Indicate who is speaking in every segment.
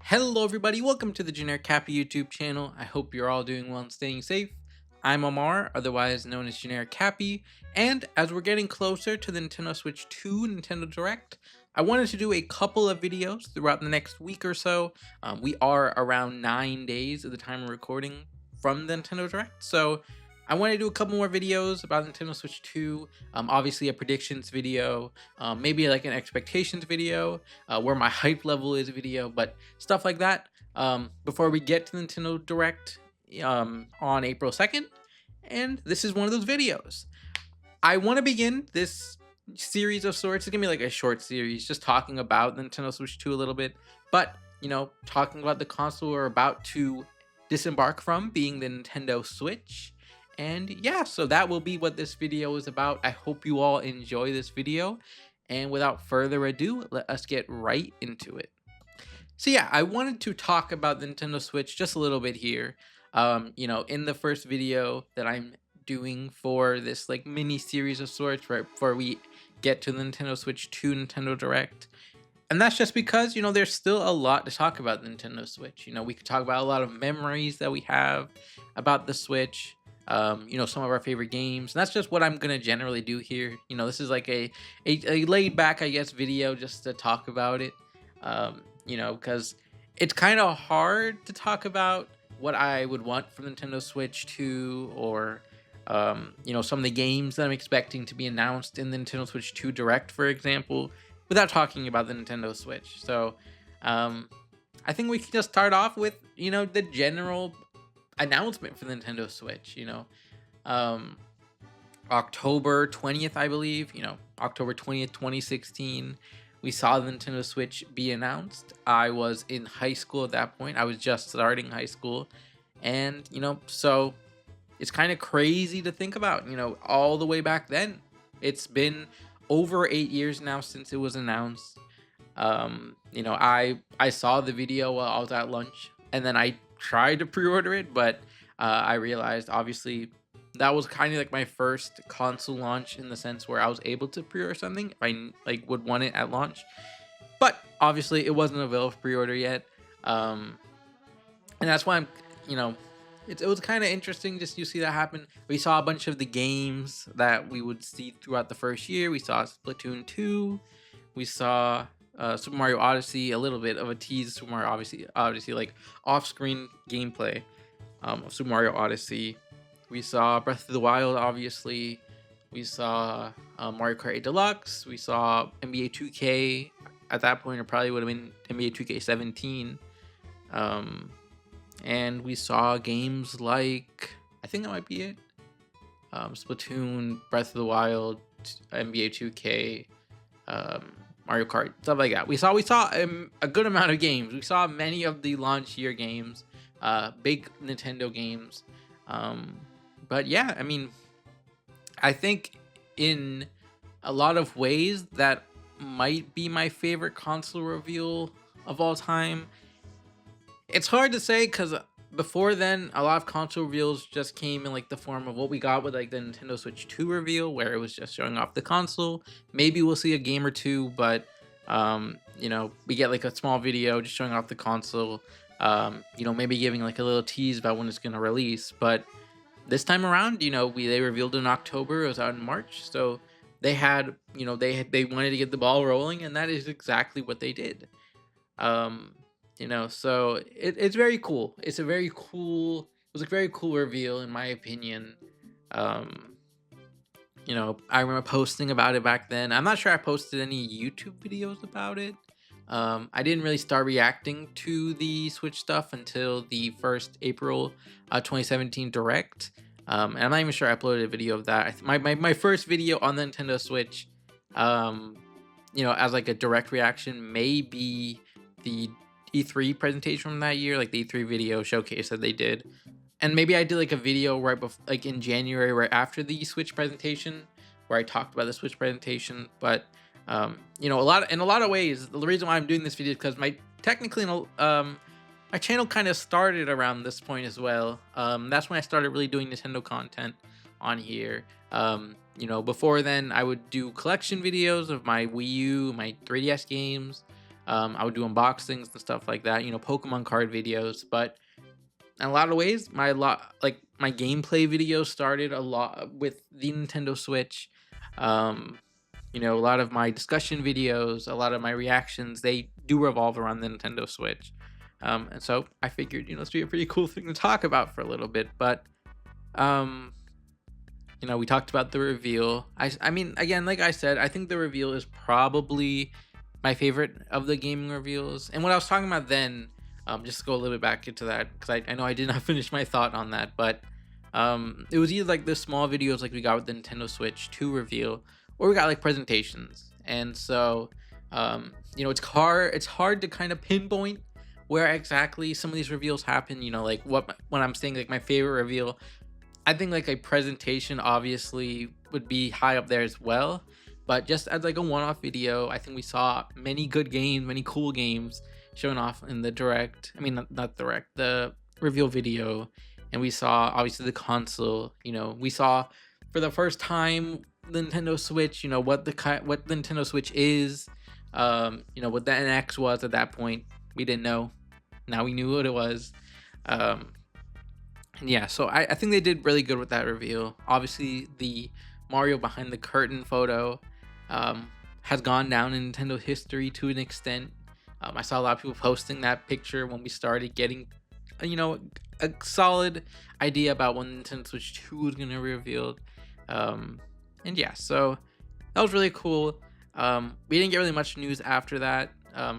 Speaker 1: Hello, everybody. Welcome to the Generic Cappy YouTube channel. I hope you're all doing well and staying safe. I'm Omar, otherwise known as Generic Cappy, and as we're getting closer to the Nintendo Switch 2 Nintendo Direct, I wanted to do a couple of videos throughout the next week or so. We are around 9 days at the time of recording from the Nintendo Direct, so I want to do a couple more videos about Nintendo Switch 2. Obviously, a predictions video, maybe like an expectations video, where my hype level is video, but stuff like that. Before we get to Nintendo Direct on April 2nd, and this is one of those videos. I want to begin this series of sorts. It's gonna be like a short series, just talking about Nintendo Switch 2 a little bit, but talking about the console we're about to disembark from, being the Nintendo Switch. And yeah, so that will be what this video is about. I hope you all enjoy this video. And without further ado, let us get right into it. So yeah, I wanted to talk about the Nintendo Switch just a little bit here. In the first video that I'm doing for this like mini series of sorts, right before we get to the Nintendo Switch 2 Nintendo Direct. And that's just because, there's still a lot to talk about the Nintendo Switch. We could talk about a lot of memories that we have about the Switch, some of our favorite games. And that's just what I'm going to generally do here. This is like a laid back, I guess, video just to talk about it. Because it's kind of hard to talk about what I would want from Nintendo Switch 2 or, some of the games that I'm expecting to be announced in the Nintendo Switch 2 Direct, for example, without talking about the Nintendo Switch. So, I think we can just start off with, the general announcement for the Nintendo Switch, October 20th, I believe, October 20th, 2016, we saw the Nintendo Switch be announced. I was in high school at that point. I was just starting high school. And, so it's kind of crazy to think about, all the way back then. It's been over 8 years now since it was announced. I saw the video while I was at lunch, and then I tried to pre-order it, but I realized obviously that was kind of like my first console launch in the sense where I was able to pre-order something if I like would want it at launch. But obviously it wasn't available for pre-order yet. And that's why it was kind of interesting just to see that happen. We saw a bunch of the games that we would see throughout the first year. We saw Splatoon 2. We saw Super Mario Odyssey, a little bit of a tease. Super Mario obviously like off-screen gameplay of Super Mario Odyssey. We saw Breath of the Wild, obviously. We saw Mario Kart 8 Deluxe. We saw NBA 2K. At that point, it probably would have been NBA 2K17. And we saw games like, I think that might be it. Splatoon, Breath of the Wild, NBA 2K, Mario Kart, stuff like that. We saw a good amount of games. We saw many of the launch year games, big Nintendo games. But yeah, I mean, I think in a lot of ways that might be my favorite console reveal of all time. It's hard to say because before then, a lot of console reveals just came in like the form of what we got with like the Nintendo Switch 2 reveal, where it was just showing off the console. Maybe we'll see a game or two, but we get like a small video just showing off the console. Maybe giving like a little tease about when it's gonna release. But this time around, they revealed it in October. It was out in March, so they had, they wanted to get the ball rolling, and that is exactly what they did. So it's very cool. It was a very cool reveal in my opinion. I remember posting about it back then. I'm not sure I posted any YouTube videos about it. I didn't really start reacting to the Switch stuff until the first April 2017 Direct. And I'm not even sure I uploaded a video of that. My first video on the Nintendo Switch, as like a direct reaction, may be the E3 presentation from that year, like the E3 video showcase that they did. And maybe I did like a video right before, like in January, right after the Switch presentation, where I talked about the Switch presentation. But in a lot of ways, the reason why I'm doing this video is because my channel kind of started around this point as well. That's when I started really doing Nintendo content on here. Before then, I would do collection videos of my Wii U, my 3DS games, I would do unboxings and stuff like that, Pokemon card videos. But in a lot of ways, my gameplay videos started a lot with the Nintendo Switch. Um, a lot of my discussion videos, a lot of my reactions, they do revolve around the Nintendo Switch. And so I figured, this would be a pretty cool thing to talk about for a little bit. But um, we talked about the reveal. I mean, again, like I said, I think the reveal is probably my favorite of the gaming reveals. And what I was talking about then, just to go a little bit back into that, because I know I did not finish my thought on that, but it was either like the small videos like we got with the Nintendo Switch 2 reveal, or we got like presentations. And so, it's hard to kind of pinpoint where exactly some of these reveals happen. Like when I'm saying like my favorite reveal, I think like a presentation obviously would be high up there as well. But just as like a one-off video, I think we saw many good games, many cool games showing off in the direct. I mean, not direct, the reveal video, and we saw obviously the console. We saw for the first time the Nintendo Switch. What the Nintendo Switch is. What the NX was at that point. We didn't know. Now we knew what it was. Yeah, so I think they did really good with that reveal. Obviously, the Mario behind the curtain photo has gone down in Nintendo history to an extent. I saw a lot of people posting that picture when we started getting, a solid idea about when Nintendo Switch 2 was going to be revealed. And yeah, so that was really cool. We didn't get really much news after that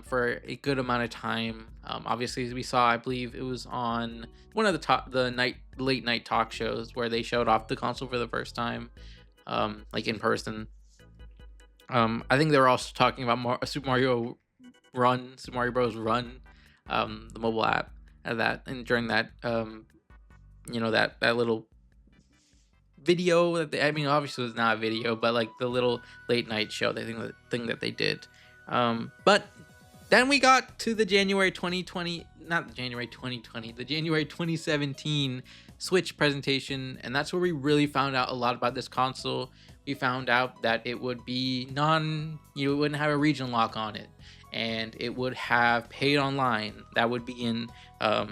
Speaker 1: for a good amount of time. Obviously, as we saw, I believe it was on one of the late night talk shows where they showed off the console for the first time, like in person. I think they were also talking about Super Mario Super Mario Bros. Run, the mobile app, and during that, that little video that I mean, obviously it was not a video, but like the little late night show, the thing that they did. But then we got to the January 2020, not the January 2020, the January 2017 Switch presentation, and that's where we really found out a lot about this console. We found out that it would be it wouldn't have a region lock on it, and it would have paid online. That would begin, I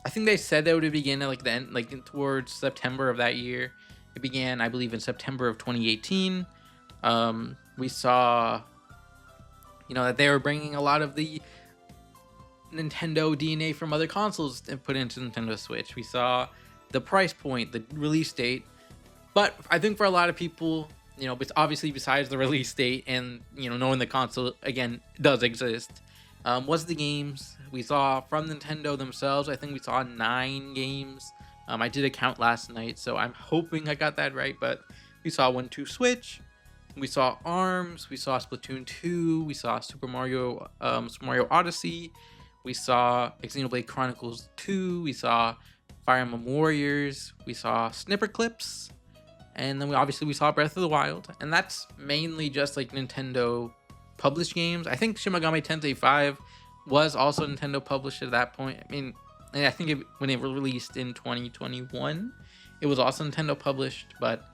Speaker 1: think they said that would begin at like the end, like towards September of that year. It began, I believe, in September of 2018. We saw, that they were bringing a lot of the Nintendo DNA from other consoles and put into Nintendo Switch. We saw the price point, the release date. But I think for a lot of people, but obviously besides the release date and, knowing the console, again, does exist, was the games. We saw from Nintendo themselves, I think we saw 9 games. I did a count last night, so I'm hoping I got that right, but we saw 1-2 Switch, we saw ARMS, we saw Splatoon 2, we saw Super Mario Odyssey, we saw Xenoblade Chronicles 2, we saw Fire Emblem Warriors, we saw Snipper Clips, and then we saw Breath of the Wild, and that's mainly just like Nintendo published games. I think Shin Megami Tensei 5 was also Nintendo published at that point. I mean, and I think when it was released in 2021, it was also Nintendo published, but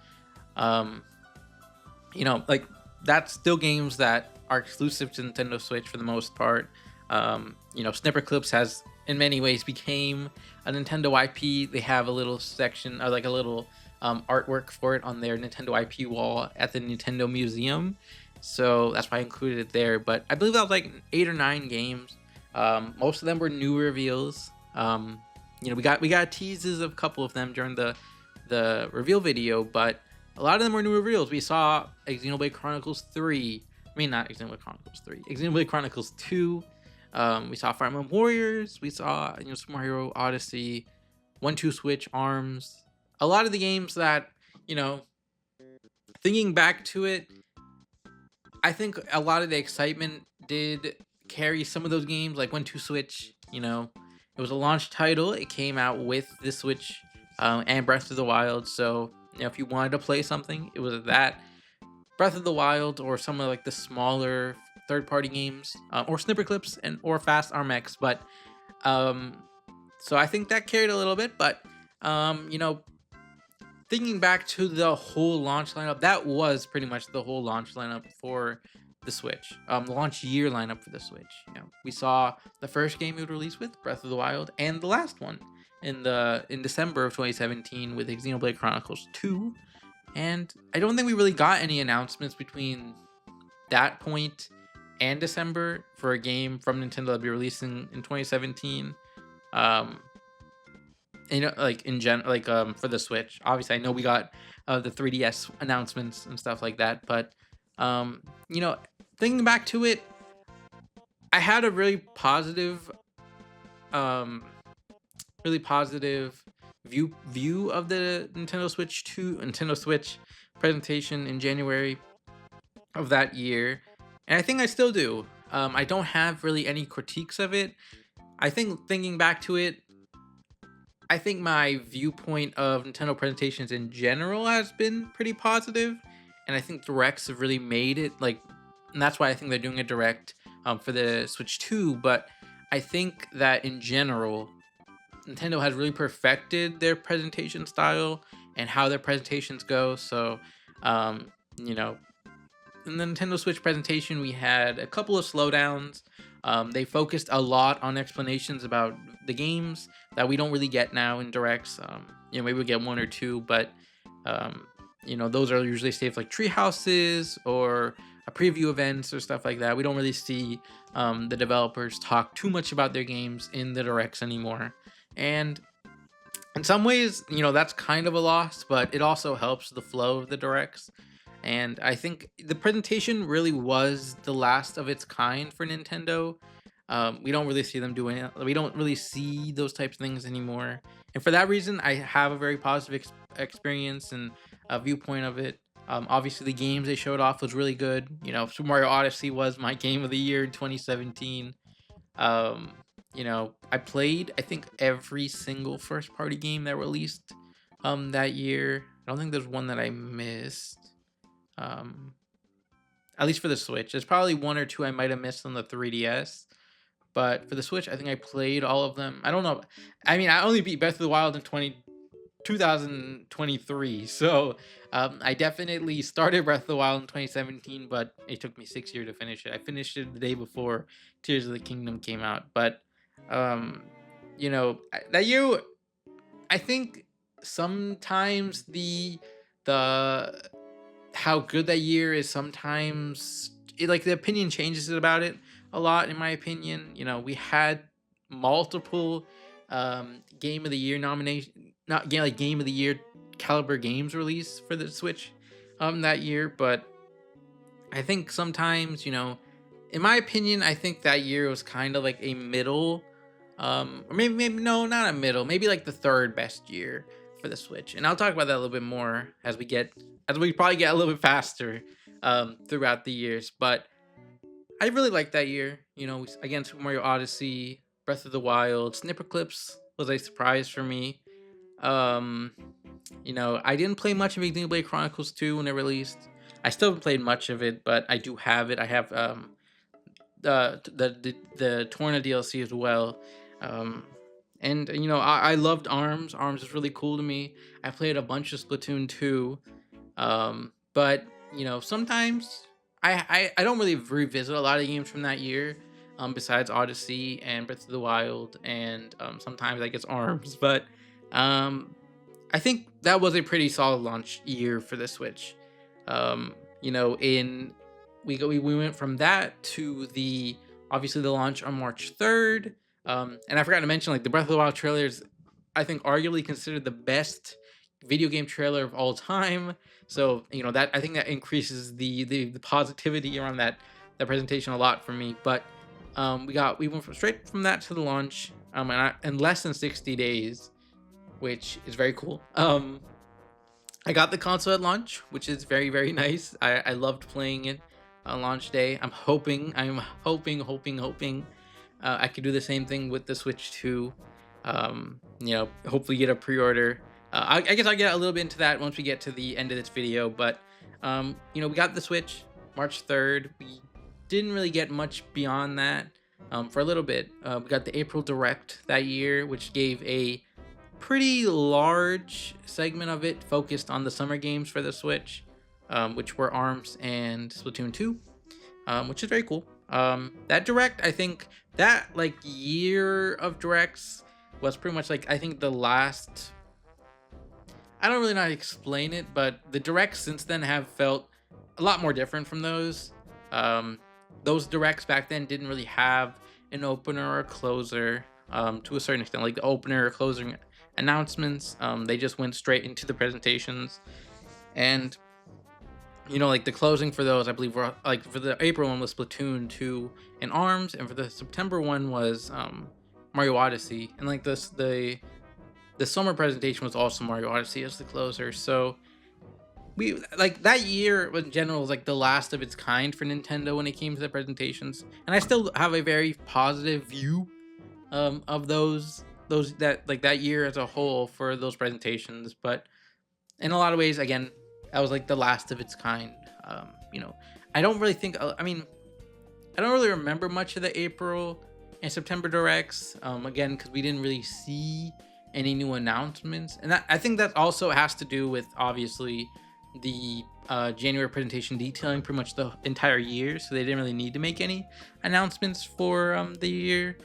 Speaker 1: like that's still games that are exclusive to Nintendo Switch for the most part. Snipper Clips has in many ways became a Nintendo IP. They have a little section or like a little artwork for it on their Nintendo IP wall at the Nintendo Museum. So that's why I included it there. But I believe that was like 8 or 9 games. Most of them were new reveals. We got teases of a couple of them during the reveal video, but a lot of them were new reveals. We saw Xenoblade Chronicles 3. I mean, not Xenoblade Chronicles 3. Xenoblade Chronicles 2. We saw Fire Emblem Warriors. We saw Super Mario Odyssey, 1-2 Switch, ARMS. A lot of the games that, thinking back to it, I think a lot of the excitement did carry some of those games, like 1-2 Switch. It was a launch title. It came out with the Switch and Breath of the Wild. So, if you wanted to play something, it was that Breath of the Wild or some of like the smaller third-party games, or Snipper Clips or Fast RMX. But so I think that carried a little bit. But thinking back to the whole launch lineup, that was pretty much the whole launch lineup for the Switch, the launch year lineup for the Switch. We saw the first game it would release with, Breath of the Wild, and the last one in December of 2017 with Xenoblade Chronicles 2. And I don't think we really got any announcements between that point and December for a game from Nintendo that'll be releasing in 2017. Um, like in general, like for the Switch. Obviously, I know we got the 3DS announcements and stuff like that, but um, you know, thinking back to it, I had a um, really positive view of the Nintendo Switch presentation in January of that year, and I think I still do. I don't have really any critiques of it. I think thinking back to it, I think my viewpoint of Nintendo presentations in general has been pretty positive, and I think directs have really made it like, and that's why I think they're doing a direct for the Switch 2. But I think that in general, Nintendo has really perfected their presentation style and how their presentations go. So, um, you know, in the Nintendo Switch presentation, we had a couple of slowdowns. They focused a lot on explanations about the games that we don't really get now in directs. Maybe we get one or two, but those are usually saved like tree houses or a preview events or stuff like that. We don't really see the developers talk too much about their games in the directs anymore. And in some ways, that's kind of a loss, but it also helps the flow of the directs. And I think the presentation really was the last of its kind for Nintendo. We don't really see them doing it. We don't really see those types of things anymore. And for that reason, I have a very positive experience and a viewpoint of it. Obviously, the games they showed off was really good. Super Mario Odyssey was my game of the year in 2017. I played, I think, every single first party game that released that year. I don't think there's one that I missed. At least for the Switch. There's probably one or two I might have missed on the 3DS. But for the Switch, I think I played all of them. I don't know. I mean, I only beat Breath of the Wild in 2023. So I definitely started Breath of the Wild in 2017, but it took me 6 years to finish it. I finished it the day before Tears of the Kingdom came out. But, that year, I think sometimes the how good that year is, sometimes the opinion changes about it a lot, in my opinion. We had multiple game of the year nomination, not game of the year caliber games released for the Switch that year. But I think sometimes, in my opinion, I think that year was kind of like a middle, or maybe no, not a middle, maybe like the third best year for the Switch. And I'll talk about that a little bit more as we probably get a little bit faster throughout the years. But I really liked that year. Again, Super Mario Odyssey, Breath of the Wild, Snipper Clips was a surprise for me. I didn't play much of Xenoblade Chronicles 2 when it released. I still haven't played much of it, but I do have it. I have the Torna DLC as well. I loved Arms. Arms is really cool to me. I played a bunch of Splatoon 2. But sometimes I don't really revisit a lot of games from that year, besides Odyssey and Breath of the Wild, and sometimes I guess Arms. But I think that was a pretty solid launch year for the Switch. We went from that to obviously the launch on March 3rd. And I forgot to mention, like, the Breath of the Wild trailer is, I think, arguably considered the best video game trailer of all time. So that, I think that increases the positivity around that presentation a lot for me. But we went straight from that to the launch, and in less than 60 days, which is very cool. I got the console at launch, which is very, very nice. I loved playing it on launch day. I'm hoping I could do the same thing with the Switch 2. Hopefully get a pre-order. I guess I'll get a little bit into that once we get to the end of this video. But we got the Switch March 3rd. We didn't really get much beyond that for a little bit. We got the April Direct that year, which gave a pretty large segment of it focused on the summer games for the Switch, which were Arms and Splatoon 2. which is very cool. That direct, I think that like year of directs was pretty much like I think the last. I don't really know how to explain it, but the directs since then have felt a lot more different from those. Um, those directs back then didn't really have an opener or a closer, to a certain extent. Like the opener or closing announcements, they just went straight into the presentations. And like the closing for those, I believe were like for the April one was Splatoon 2 and Arms, and for the September one was Mario Odyssey. And like the summer presentation was also Mario Odyssey as the closer. So we like that year in general was like the last of its kind for Nintendo when it came to the presentations. And I still have a very positive view of those that like that year as a whole for those presentations. But in a lot of ways, again, that was like the last of its kind. You know, I don't really think. I mean, I don't really remember much of the April and September directs. Again, because we didn't really see any new announcements, and I think that also has to do with obviously the January presentation detailing pretty much the entire year, so they didn't really need to make any announcements for the year.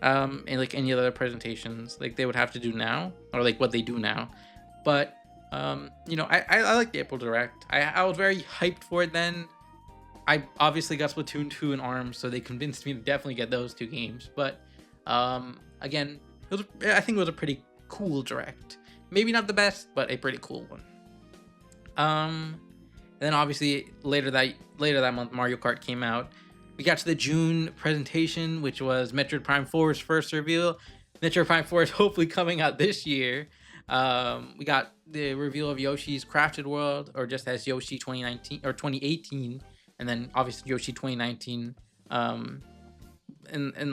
Speaker 1: And like any other presentations, like they would have to do now, or like what they do now. But I like the April Direct. I was very hyped for it then. I obviously got Splatoon 2 and ARMS, so they convinced me to definitely get those two games. But again, I think it was a pretty cool direct. Maybe not the best, but a pretty cool one. Then obviously later that month, Mario Kart came out. We got to the June presentation, which was Metroid Prime 4's first reveal. Metroid Prime 4 is hopefully coming out this year. We got the reveal of Yoshi's Crafted World, or just as Yoshi 2019 or 2018, and then obviously Yoshi 2019. And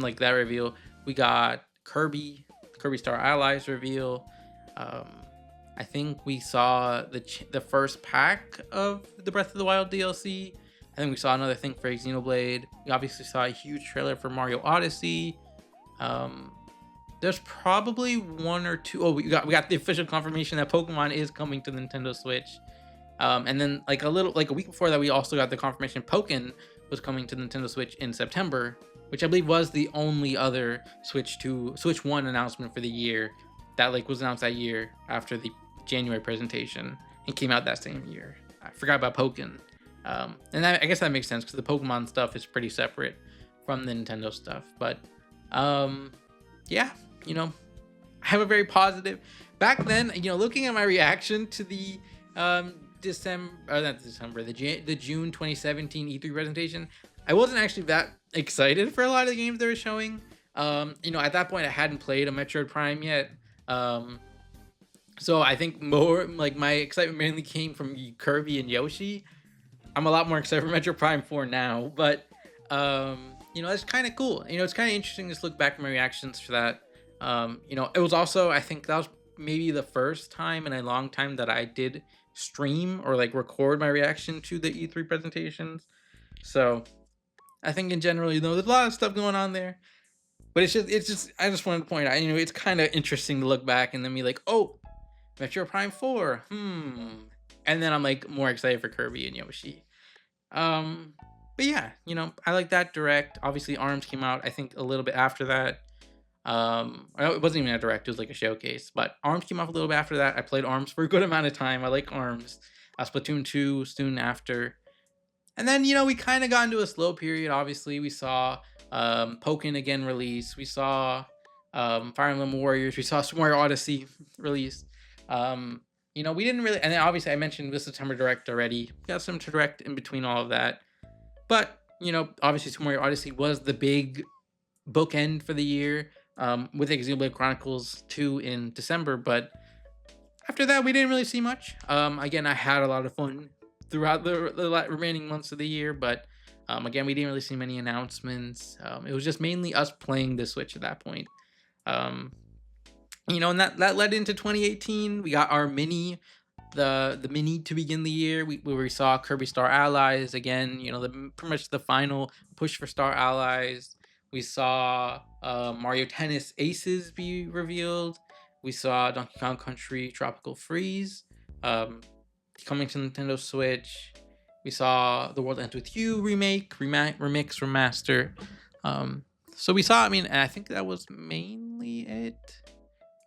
Speaker 1: like that reveal, we got Kirby Star Allies reveal. I think we saw the first pack of the Breath of the Wild DLC. I think we saw another thing for Xenoblade. We obviously saw a huge trailer for Mario Odyssey. There's probably one or two. Oh, we got the official confirmation that Pokemon is coming to Nintendo Switch. And then like a week before that, we also got the confirmation Pokken was coming to Nintendo Switch in September, which I believe was the only other Switch 1 announcement for the year that like was announced that year after the January presentation and came out that same year. I forgot about Pokken. I guess that makes sense because the Pokemon stuff is pretty separate from the Nintendo stuff. But yeah, I have a very positive. Back then, looking at my reaction to the the June 2017 E3 presentation, I wasn't actually that excited for a lot of the games they were showing. At that point, I hadn't played a Metroid Prime yet. So I think more like my excitement mainly came from Kirby and Yoshi. I'm a lot more excited for Metroid Prime 4 now, but it's kind of cool. It's kind of interesting to look back at my reactions for that. It was also, I think that was maybe the first time in a long time that I did stream or like record my reaction to the E3 presentations. So I think in general, there's a lot of stuff going on there. But I just wanted to point out, it's kind of interesting to look back and then be like, oh, Metroid Prime 4, and then I'm like more excited for Kirby and Yoshi. But yeah, I like that direct. Obviously, ARMS came out, I think, a little bit after that. It wasn't even a direct; it was like a showcase. But ARMS came out a little bit after that. I played ARMS for a good amount of time. I like ARMS. Splatoon 2 soon after, and then we kind of got into a slow period. Obviously, we saw Pokken again release. We saw Fire Emblem Warriors. We saw Super Mario Odyssey release. We didn't really, and then obviously I mentioned the September Direct already. We got some Direct in between all of that, but obviously Super Mario Odyssey was the big bookend for the year, with Xenoblade Chronicles 2 in December. But after that, we didn't really see much. Again, I had a lot of fun throughout the remaining months of the year, but again, we didn't really see many announcements. It was just mainly us playing the Switch at that point. And that led into 2018. We got our mini, the mini to begin the year. Where we saw Kirby Star Allies again. Pretty much the final push for Star Allies. We saw Mario Tennis Aces be revealed. We saw Donkey Kong Country Tropical Freeze coming to Nintendo Switch. We saw The World Ends With You remake, remix, remaster. Um, so we saw, I mean, and I think that was mainly it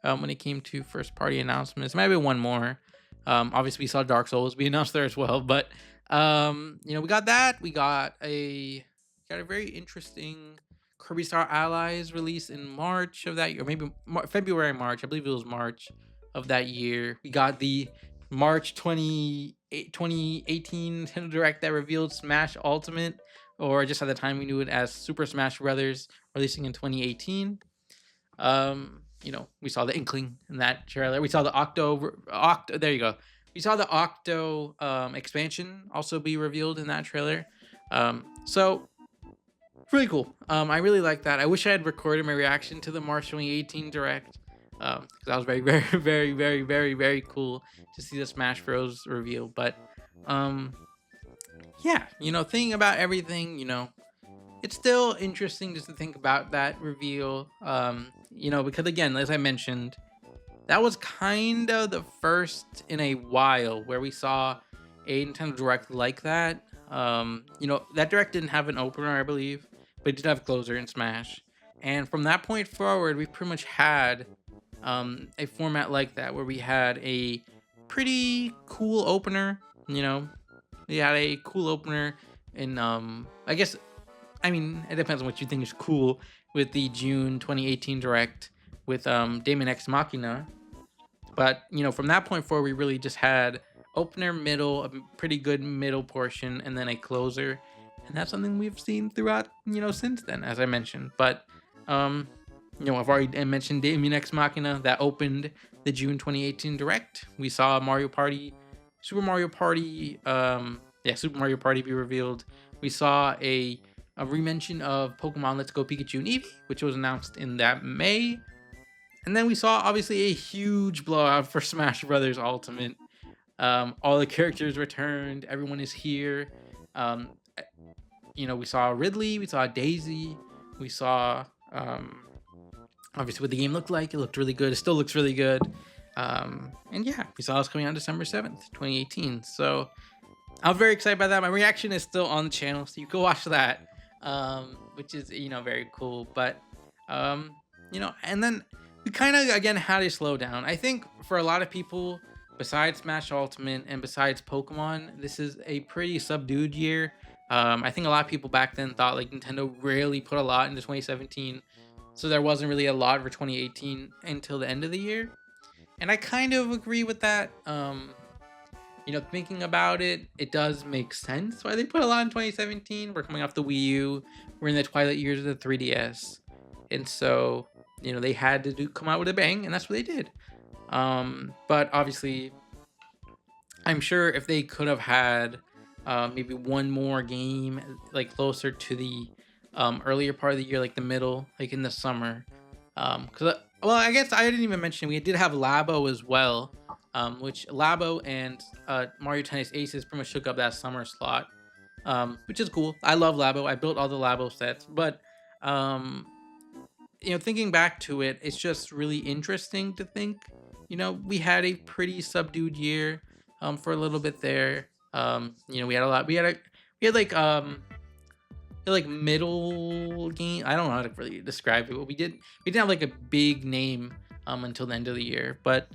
Speaker 1: when it came to first party announcements. Maybe one more. Obviously, we saw Dark Souls be announced there as well, but we got that. We got a very interesting Kirby Star Allies release in March of that year, or maybe February, March. I believe it was March of that year. We got the March 2018 Nintendo Direct that revealed Smash Ultimate, or just at the time we knew it as Super Smash Brothers, releasing in 2018. We saw the Inkling in that trailer. We saw the Octo. There you go. We saw the Octo expansion also be revealed in that trailer. So really cool. I really like that. I wish I had recorded my reaction to the March 2018 Direct. Because that was very, very, very, very, very, very cool to see the Smash Bros. Reveal. But yeah, thinking about everything, it's still interesting just to think about that reveal. Because again, as I mentioned, that was kind of the first in a while where we saw a Nintendo Direct like that. That Direct didn't have an opener, I believe, but it did have closer in Smash. And from that point forward, we pretty much had a format like that where we had a pretty cool opener. We had a cool opener in I guess, I mean, it depends on what you think is cool with the June 2018 Direct with Damon X Machina. But, from that point forward, we really just had opener, middle, a pretty good middle portion, and then a closer. And that's something we've seen throughout, since then, as I mentioned. But, I've already mentioned Damon X Machina that opened the June 2018 Direct. We saw Super Mario Party be revealed. We saw a remention of Pokemon Let's Go Pikachu and Eevee, which was announced in that May. And then we saw, obviously, a huge blowout for Smash Brothers Ultimate. All the characters returned. Everyone is here. We saw Ridley. We saw Daisy. We saw, obviously, what the game looked like. It looked really good. It still looks really good. And yeah, we saw this coming out December 7th, 2018. So I'm very excited about that. My reaction is still on the channel, so you can watch that, which is, very cool. But, and then we kind of, again, had a slowdown. I think for a lot of people, besides Smash Ultimate and besides Pokemon, this is a pretty subdued year. I think a lot of people back then thought like Nintendo really put a lot into 2017, so there wasn't really a lot for 2018 until the end of the year. And I kind of agree with that. Thinking about it, it does make sense why they put a lot in 2017. We're coming off the Wii U. We're in the twilight years of the 3DS. And so, they had to come out with a bang, and that's what they did. But obviously, I'm sure if they could have had maybe one more game, like closer to the earlier part of the year, like the middle, like in the summer. I guess I didn't even mention we did have Labo as well, which Labo and Mario Tennis Aces pretty much took up that summer slot, which is cool. I love Labo. I built all the Labo sets, but thinking back to it, it's just really interesting to think, we had a pretty subdued year for a little bit there. We had a lot. We had like middle game. I don't know how to really describe it, but we didn't have like a big name until the end of the year. But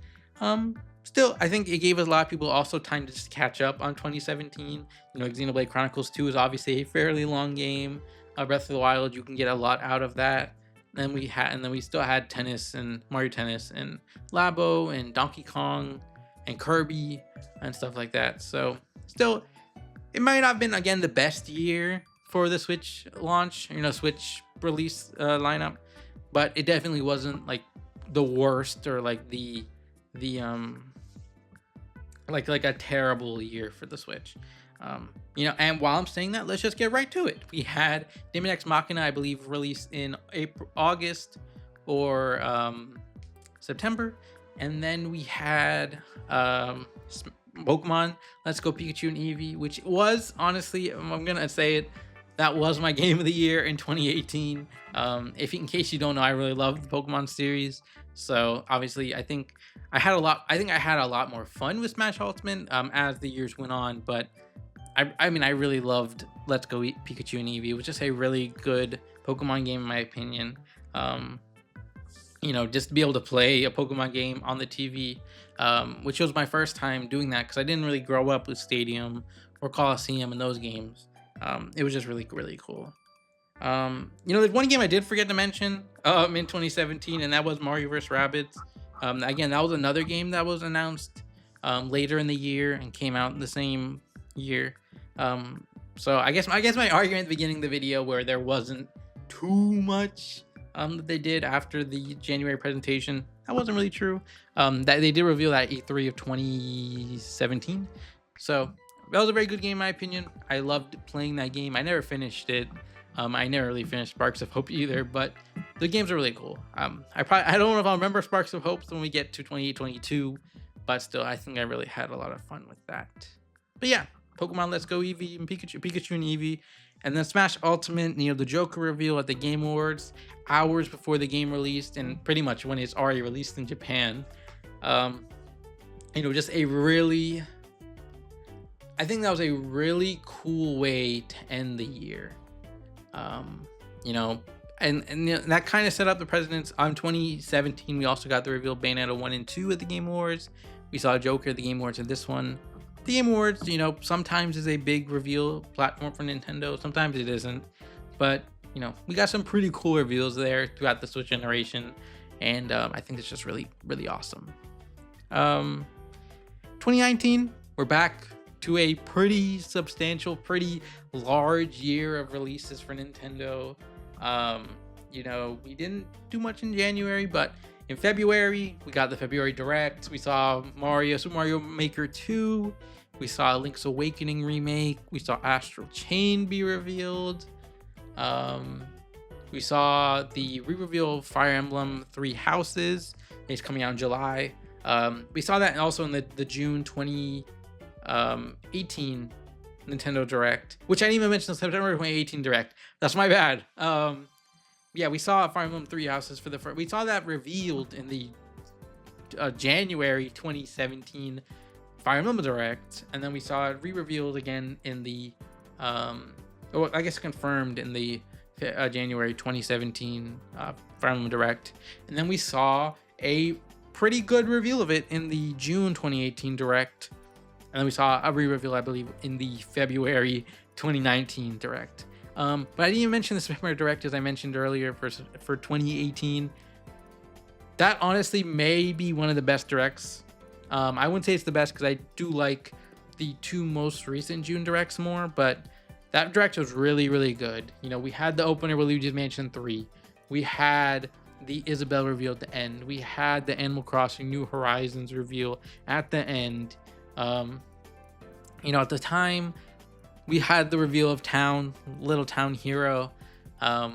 Speaker 1: still, I think it gave a lot of people also time to just catch up on 2017. Xenoblade Chronicles 2 is obviously a fairly long game. Breath of the Wild, you can get a lot out of that. And then we still had Tennis and Mario Tennis and Labo and Donkey Kong and Kirby and stuff like that. So still, it might not have been again the best year for the Switch launch, Switch release lineup, but it definitely wasn't like the worst or like the like a terrible year for the Switch. And while I'm saying that, let's just get right to it. We had Daemon X Machina, I believe, released in August or September, and then we had Pokemon Let's Go Pikachu and Eevee, which was, honestly, I'm gonna say it, that was my game of the year in 2018. In case you don't know, I really love the Pokemon series. So obviously, I think I had a lot more fun with Smash Ultimate as the years went on. But I mean, I really loved Let's Go Pikachu and Eevee. It was just a really good Pokemon game, in my opinion. Um, just to be able to play a Pokemon game on the TV, which was my first time doing that because I didn't really grow up with Stadium or Coliseum in those games. It was just really, really cool. There's one game I did forget to mention in 2017, and that was Mario vs. Rabbids. Again, that was another game that was announced later in the year and came out in the same year. So I guess my argument at the beginning of the video where there wasn't too much that they did after the January presentation, that wasn't really true. That they did reveal that E3 of 2017. So that was a very good game in my opinion. I loved playing that game. I never finished it. I never really finished Sparks of Hope either, but the games are really cool. I don't know if I'll remember Sparks of Hope when we get to 2022, but still, I think I really had a lot of fun with that. But yeah, Pokemon Let's Go Eevee and Pikachu and Eevee, and then Smash Ultimate, the Joker reveal at the Game Awards, hours before the game released, and pretty much when it's already released in Japan. Just a really, I think that was a really cool way to end the year. And that kind of set up the precedents. On 2017, we also got the reveal of Bayonetta 1 and 2 at the Game Awards. We saw Joker at the Game Awards at this one. The Game Awards, sometimes is a big reveal platform for Nintendo. Sometimes it isn't. But, we got some pretty cool reveals there throughout the Switch generation. And I think it's just really, really awesome. 2019, we're back to a pretty substantial, pretty large year of releases for Nintendo. We didn't do much in January, but in February, we got the February Direct. We saw Super Mario Maker 2. We saw Link's Awakening remake. We saw Astral Chain be revealed. We saw the re-reveal of Fire Emblem 3 Houses. It's coming out in July. We saw that also in the June 2018 Nintendo Direct, which I didn't even mention the September 2018 Direct. That's my bad. We saw Fire Emblem 3 Houses for the first. We saw that revealed in the January 2017 Fire Emblem Direct, and then we saw it re-revealed again in the, confirmed in the January 2017 Fire Emblem Direct, and then we saw a pretty good reveal of it in the June 2018 Direct. And then we saw a re-reveal, I believe, in the February 2019 Direct. But I didn't even mention the September Direct, as I mentioned earlier, for 2018. That honestly may be one of the best Directs. I wouldn't say it's the best because I do like the two most recent June Directs more, but that Direct was really, really good. We had the opener with Luigi's Mansion 3. We had the Isabelle reveal at the end. We had the Animal Crossing New Horizons reveal at the end. At the time we had the reveal of Little Town Hero. I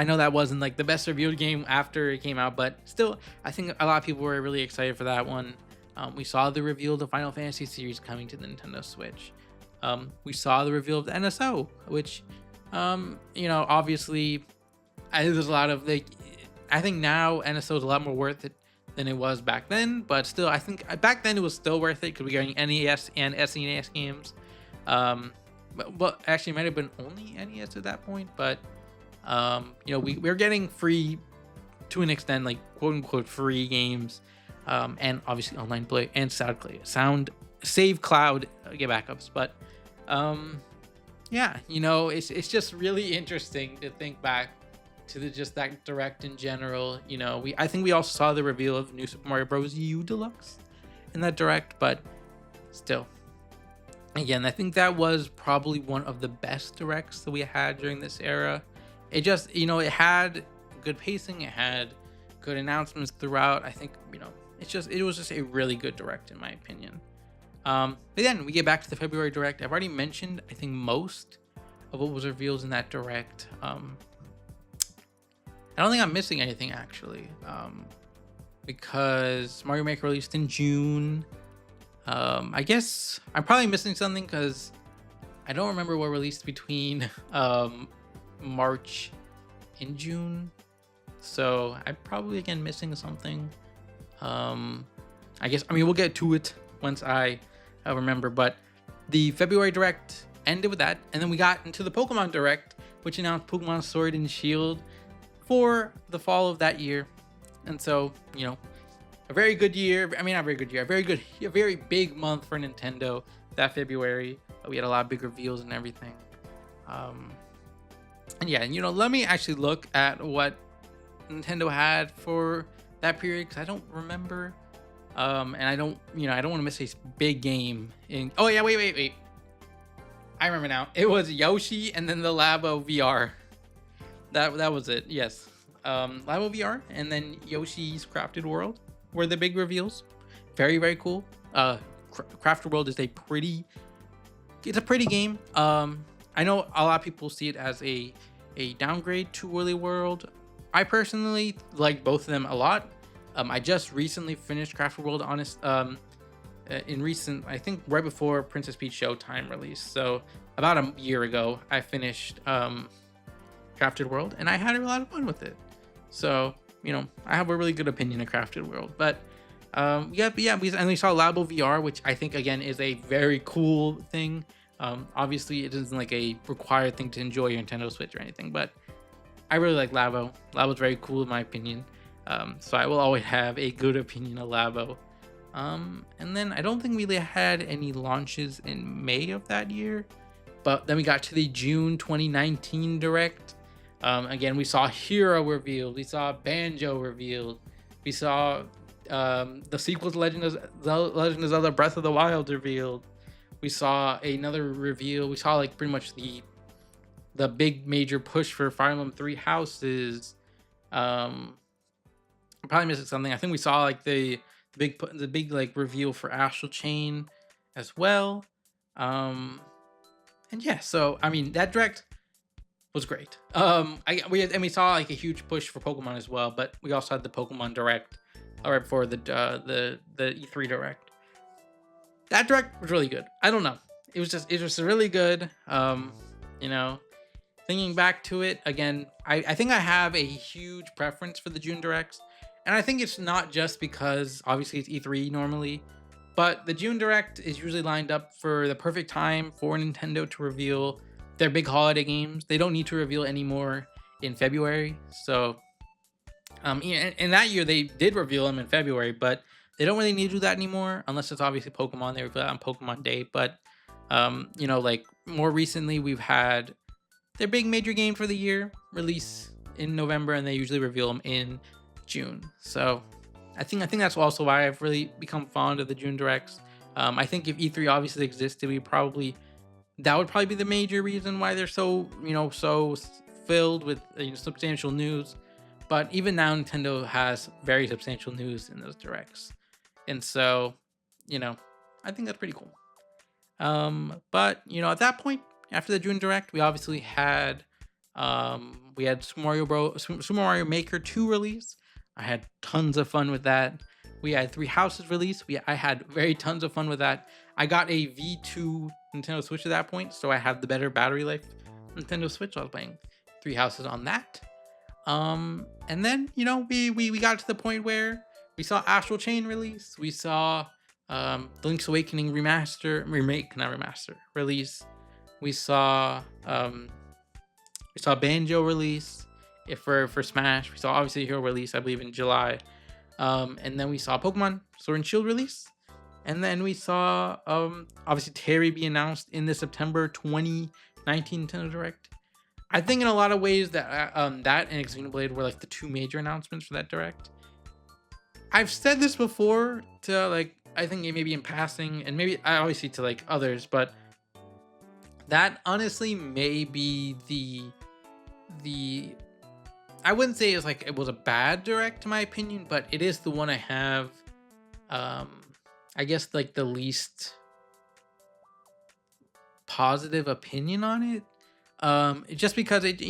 Speaker 1: know that wasn't like the best revealed game after it came out, but still, I think a lot of people were really excited for that one. We saw the reveal of the Final Fantasy series coming to the Nintendo Switch. We saw the reveal of the NSO, which, obviously, there's a lot of I think now NSO is a lot more worth it than it was back then, but still, I think back then it was still worth it because we got NES and SNES games. But actually, it might have been only NES at that point, but we're getting free, to an extent, like quote unquote free games, and obviously online play and sound save cloud get backups. But it's just really interesting to think back to just that Direct in general. I think we also saw the reveal of New Super Mario Bros. U Deluxe in that Direct, but still, again, I think that was probably one of the best Directs that we had during this era. It just, it had good pacing, it had good announcements throughout. I think, it was just a really good Direct in my opinion. But then we get back to the February Direct. I've already mentioned, I think, most of what was revealed in that Direct. I don't think I'm missing anything actually, because Mario Maker released in June. I guess I'm probably missing something because I don't remember what released between March and June, so I'm probably again missing something. We'll get to it once I remember, but The February Direct ended with that, and then we got into the Pokemon Direct, which announced Pokemon Sword and Shield for the fall of that year. And so, a very good year. I mean, not very good year. A very big month for Nintendo that February. We had a lot of big reveals and everything. And yeah, let me actually look at what Nintendo had for that period because I don't remember. And I don't want to miss a big game. Oh yeah, wait. I remember now. It was Yoshi and then the Labo VR. That was it. Yes. Labo VR and then Yoshi's Crafted World were the big reveals. Very, very cool. Crafted World is a pretty game. I know a lot of people see it as a downgrade to Woolly World. I personally like both of them a lot. I just recently finished Crafted World I think right before Princess Peach Showtime release. So about a year ago, I finished Crafted World and I had a lot of fun with it. So, I have a really good opinion of Crafted World. But we saw Labo VR, which I think again is a very cool thing. Obviously it isn't like a required thing to enjoy your Nintendo Switch or anything, but I really like Labo. Labo's very cool in my opinion. So I will always have a good opinion of Labo. And then I don't think we really had any launches in May of that year, but then we got to the June 2019 Direct. Again, we saw Hero revealed, we saw Banjo revealed, we saw the sequel to Legend of Zelda Breath of the Wild revealed. We saw another reveal. We saw like pretty much the big major push for Fire Emblem 3 Houses. I'm probably missing something. I think we saw like the big like reveal for Astral Chain as well. And yeah, so I mean that Direct was great. We saw like a huge push for Pokemon as well, but we also had the Pokemon Direct right before the E3 Direct. That Direct was really good. I don't know. It was really good. Thinking back to it again, I think I have a huge preference for the June Directs. And I think it's not just because obviously it's E3 normally, but the June Direct is usually lined up for the perfect time for Nintendo to reveal their big holiday games. They don't need to reveal anymore in February. So, in that year they did reveal them in February, but they don't really need to do that anymore unless it's obviously Pokemon. They reveal that on Pokemon Day. But, like more recently we've had their big major game for the year release in November, and they usually reveal them in June. So I think that's also why I've really become fond of the June Directs. I think if E3 obviously existed, that would probably be the major reason why they're so filled with substantial news. But even now, Nintendo has very substantial news in those Directs, and so I think that's pretty cool. But at that point, after the June Direct, we obviously had Super Mario Maker 2 release. I had tons of fun with that. We had 3 Houses release. I had tons of fun with that. I got a V2 Nintendo Switch at that point, so I had the better battery life Nintendo Switch. So I was playing 3 Houses on that. And then we got to the point where we saw Astral Chain release. We saw the Link's Awakening release. We saw Banjo release for Smash. We saw obviously Hero release, I believe in July. And then we saw Pokemon Sword and Shield release. And then we saw obviously Terry be announced in the September 2019 Nintendo Direct. I think in a lot of ways that that and Xenoblade were like the 2 major announcements for that Direct. I've said this before to like, I think maybe in passing, and maybe I obviously to like others, but that honestly may be the I wouldn't say it was a bad Direct in my opinion, but it is the one I have I guess like the least positive opinion on it. Just because it's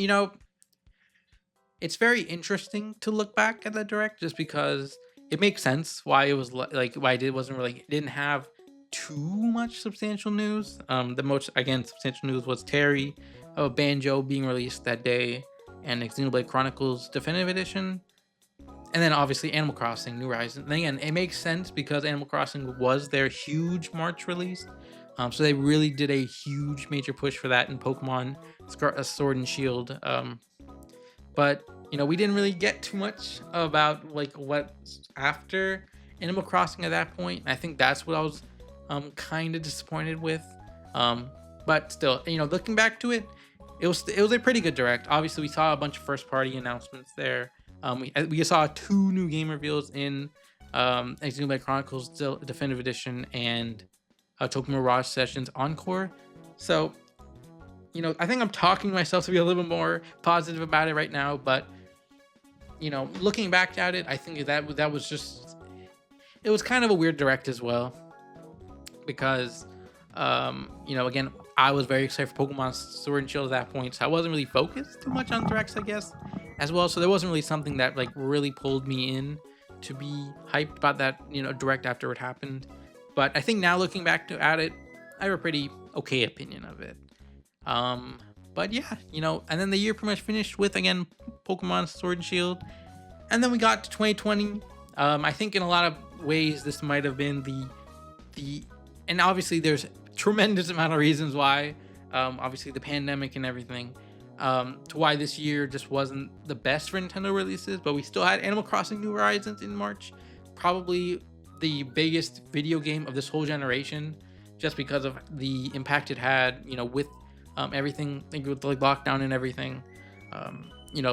Speaker 1: very interesting to look back at that Direct, just because it makes sense why it was like why it wasn't really, it didn't have too much substantial news. The most substantial news was Terry, Banjo being released that day, and Xenoblade Chronicles Definitive Edition, and then obviously Animal Crossing New Horizons. And again, it makes sense because Animal Crossing was their huge March release, So they really did a huge major push for that in Pokemon Sword and Shield. But we didn't really get too much about like what's after Animal Crossing at that point. I think that's what I was kind of disappointed with. Um, but still, looking back to it, it was a pretty good direct. Obviously, we saw a bunch of first party announcements there. We saw two new game reveals in Xenoblade Chronicles Definitive Edition and Tokyo Mirage Sessions Encore. So I think I'm talking myself to be a little bit more positive about it right now. But looking back at it, I think that was just, it was kind of a weird direct as well, because again, I was very excited for Pokemon Sword and Shield at that point, so I wasn't really focused too much on directs, I guess, as well. So there wasn't really something that like really pulled me in to be hyped about that direct after it happened. But I think now looking back at it, I have a pretty okay opinion of it. But yeah, and then the year pretty much finished with, again, Pokemon Sword and Shield. And then we got to 2020. I think in a lot of ways this might have been the and obviously there's tremendous amount of reasons why, obviously the pandemic and everything, to why this year just wasn't the best for Nintendo releases. But we still had Animal Crossing New Horizons in March, probably the biggest video game of this whole generation, just because of the impact it had, with everything, like with like lockdown and everything.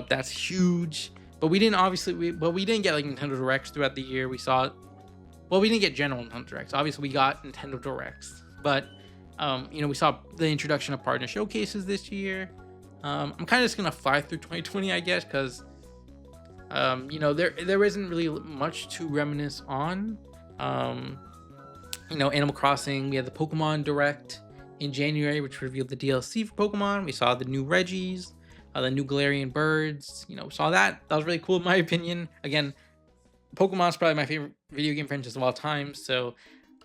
Speaker 1: That's huge. But we didn't get like Nintendo Directs throughout the year. We didn't get general Nintendo Directs. Obviously, we got Nintendo Directs, but we saw the introduction of partner showcases this year. I'm kind of just gonna fly through 2020, I guess, because there isn't really much to reminisce on. Animal Crossing, we had the Pokemon Direct in January, which revealed the DLC for Pokemon. We saw the new Reggies, the new Galarian birds. We saw that. That was really cool in my opinion. Again, Pokemon's probably my favorite video game franchise of all time, so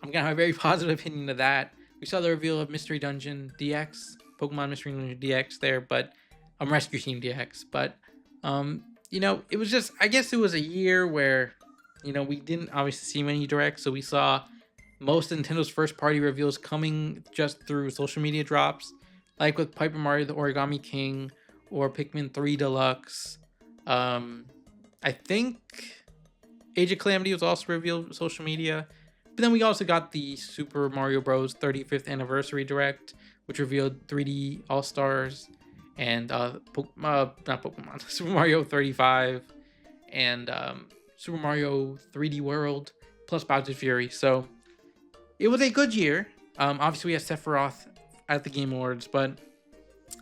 Speaker 1: I'm gonna have a very positive opinion of that. We saw the reveal of Mystery Dungeon DX, Pokemon Mystery Dungeon DX there, but Rescue Team DX. But it was just, I guess it was a year where we didn't obviously see many directs, so we saw most of Nintendo's first party reveals coming just through social media drops, like with Paper Mario the Origami King or Pikmin 3 Deluxe. I think Age of Calamity was also revealed with social media. But then we also got the Super Mario Bros. 35th Anniversary Direct, which revealed 3D All-Stars and not Pokemon, Super Mario 35 and Super Mario 3D World plus Bowser's Fury. So it was a good year. Obviously, we had Sephiroth at the Game Awards, but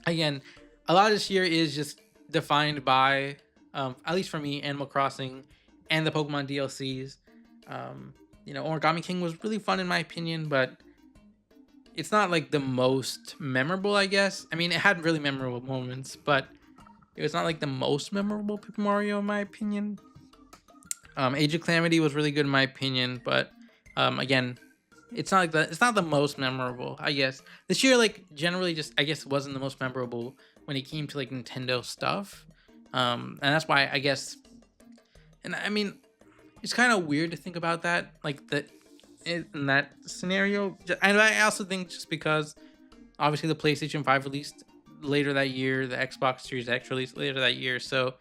Speaker 1: again, a lot of this year is just defined by, at least for me, Animal Crossing and the Pokemon DLCs. Origami King was really fun in my opinion, but it's not like the most memorable, I guess. I mean, it had really memorable moments, but it was not like the most memorable Paper Mario in my opinion. Age of Calamity was really good in my opinion, but again, it's not the most memorable, I guess. This year, like, generally just, I guess, wasn't the most memorable when it came to like Nintendo stuff. And that's why, I guess, and I mean, it's kind of weird to think about that, like in that scenario. And I also think just because obviously the PlayStation 5 released later that year, the Xbox Series X released later that year, so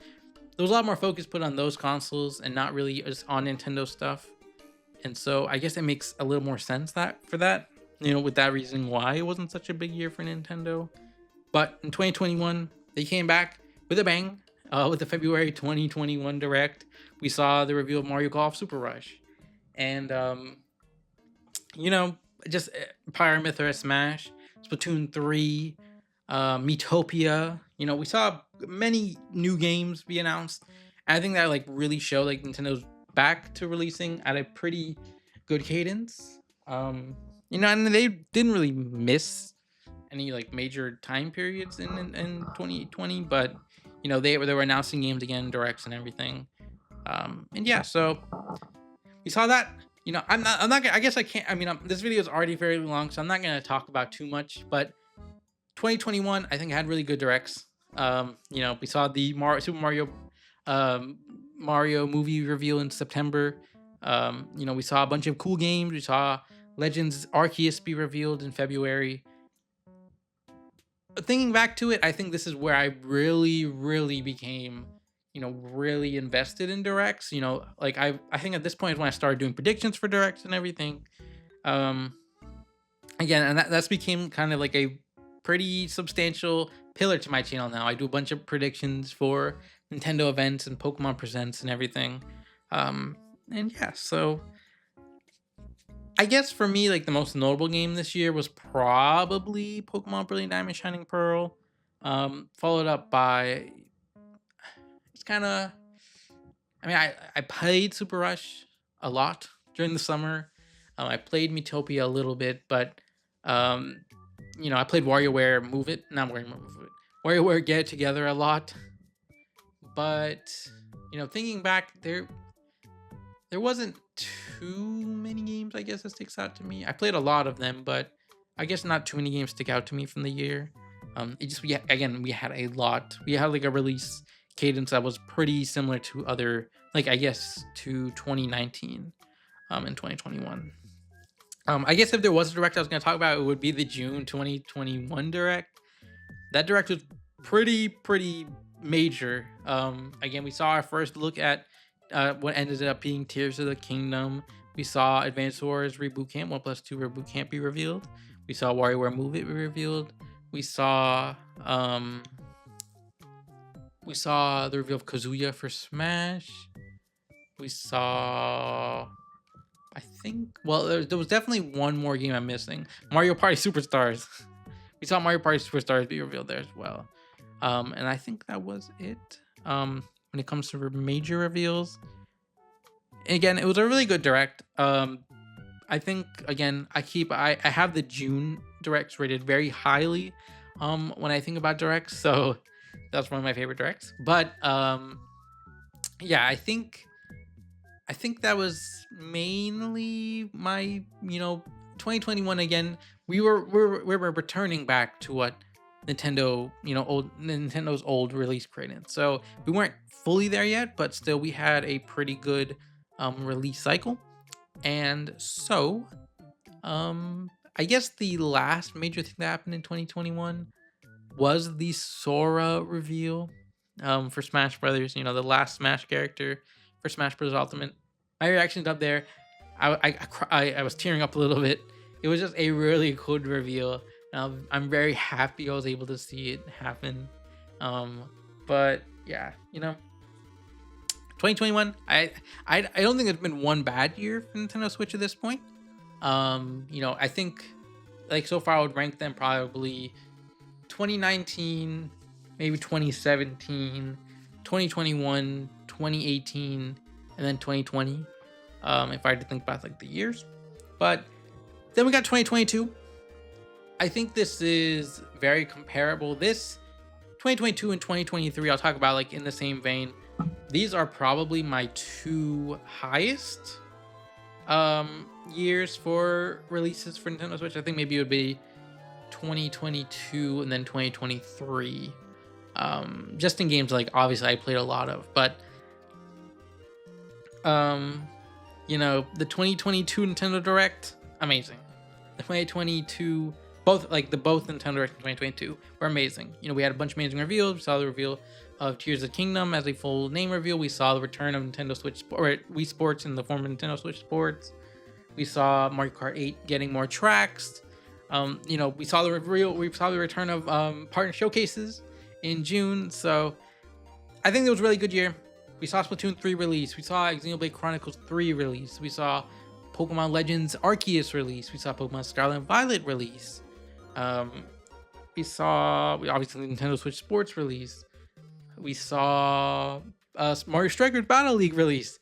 Speaker 1: there was a lot more focus put on those consoles and not really just on Nintendo stuff. And so I guess it makes a little more sense with that reason why it wasn't such a big year for Nintendo. But in 2021, they came back with a bang. With the February 2021 Direct, we saw the reveal of Mario Golf Super Rush. And, just Pyre Mythra Smash, Splatoon 3, Miitopia. We saw many new games be announced. And I think that like really showed like Nintendo's back to releasing at a pretty good cadence. And they didn't really miss any like major time periods in 2020, but they were announcing games again, directs and everything. And yeah, so we saw that. I'm not gonna, I guess I can't, I mean, this video is already very long, so I'm not gonna talk about too much, but 2021, I think had really good directs. We saw the Super Mario movie reveal in September. We saw a bunch of cool games. We saw Legends Arceus be revealed in February. Thinking back to it, I think this is where I really became, really invested in directs. Like I think at this point is when I started doing predictions for directs and everything. Um, Again, and that's became kind of like a pretty substantial pillar to my channel now. I do a bunch of predictions for Nintendo events and Pokemon Presents and everything. Um, and yeah, so I guess for me, like the most notable game this year was probably Pokemon Brilliant Diamond Shining Pearl. Followed up by it's kind of. I mean, I played Super Rush a lot during the summer. I played Metopia a little bit, but um, I played WarioWare Move It, not WarioWare Move It, WarioWare Get It Together a lot. But thinking back, there wasn't too many games, I guess, that sticks out to me. I played a lot of them, but I guess not too many games stick out to me from the year. It just we had a lot. We had like a release cadence that was pretty similar to other, like I guess to 2019 and 2021. I guess if there was a direct I was going to talk about, it would be the June 2021 direct. That direct was pretty major. Again, we saw our first look at what ended up being Tears of the Kingdom. We saw Advance Wars Reboot Camp 1+2 Reboot Camp be revealed. We saw WarioWare Move It be revealed. We saw the reveal of Kazuya for Smash. We saw, I think, well, there was definitely one more game I'm missing. Mario Party Superstars. We saw Mario Party Superstars be revealed there as well. And I think that was it. When it comes to major reveals, again, it was a really good direct. I think again, I have the June directs rated very highly. When I think about directs, so that's one of my favorite directs. But yeah, I think that was mainly my 2021. Again, we're returning back to what Nintendo's old release cadence. So we weren't fully there yet, but still we had a pretty good release cycle. And so I guess the last major thing that happened in 2021 was the Sora reveal for Smash Brothers. The last Smash character for Smash Bros. Ultimate. My reactions up there, I was tearing up a little bit. It was just a really good reveal. I'm very happy I was able to see it happen. But yeah, 2021. I don't think there's been one bad year for Nintendo Switch at this point. I think like so far I would rank them probably 2019, maybe 2017, 2021, 2018, and then 2020. If I had to think about like the years, but then we got 2022. I think this is very comparable. This 2022 and 2023, I'll talk about like in the same vein. These are probably my two highest years for releases for Nintendo Switch. I think maybe it would be 2022 and then 2023. Just in games like obviously I played a lot of, but the 2022 Nintendo Direct, amazing. The 2022 both Nintendo Direct and 2022 were amazing. We had a bunch of amazing reveals. We saw the reveal of Tears of the Kingdom as a full name reveal. We saw the return of Nintendo Switch Wii Sports in the form of Nintendo Switch Sports. We saw Mario Kart 8 getting more tracks. We saw the return of partner showcases in June. So I think it was a really good year. We saw Splatoon 3 release. We saw Xenoblade Chronicles 3 release. We saw Pokemon Legends Arceus release. We saw Pokemon Scarlet and Violet release. We saw obviously Nintendo Switch Sports release. We saw Mario Strikers Battle League release.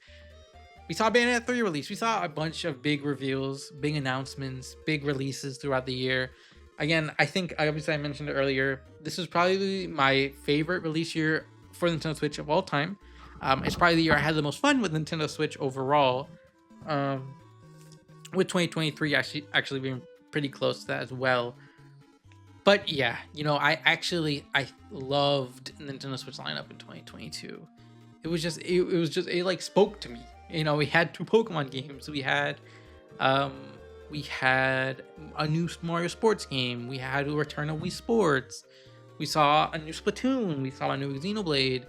Speaker 1: We saw Bayonetta 3 release. We saw a bunch of big reveals, big announcements, big releases throughout the year. Again, I think obviously I mentioned it earlier. This is probably my favorite release year for Nintendo Switch of all time. It's probably the year I had the most fun with Nintendo Switch overall. With 2023 actually being pretty close to that as well. But yeah, I loved Nintendo Switch lineup in 2022. It like spoke to me. We had two Pokemon games. We had We had a new Mario Sports game. We had a return of Wii Sports. We saw a new Splatoon. We saw a new Xenoblade.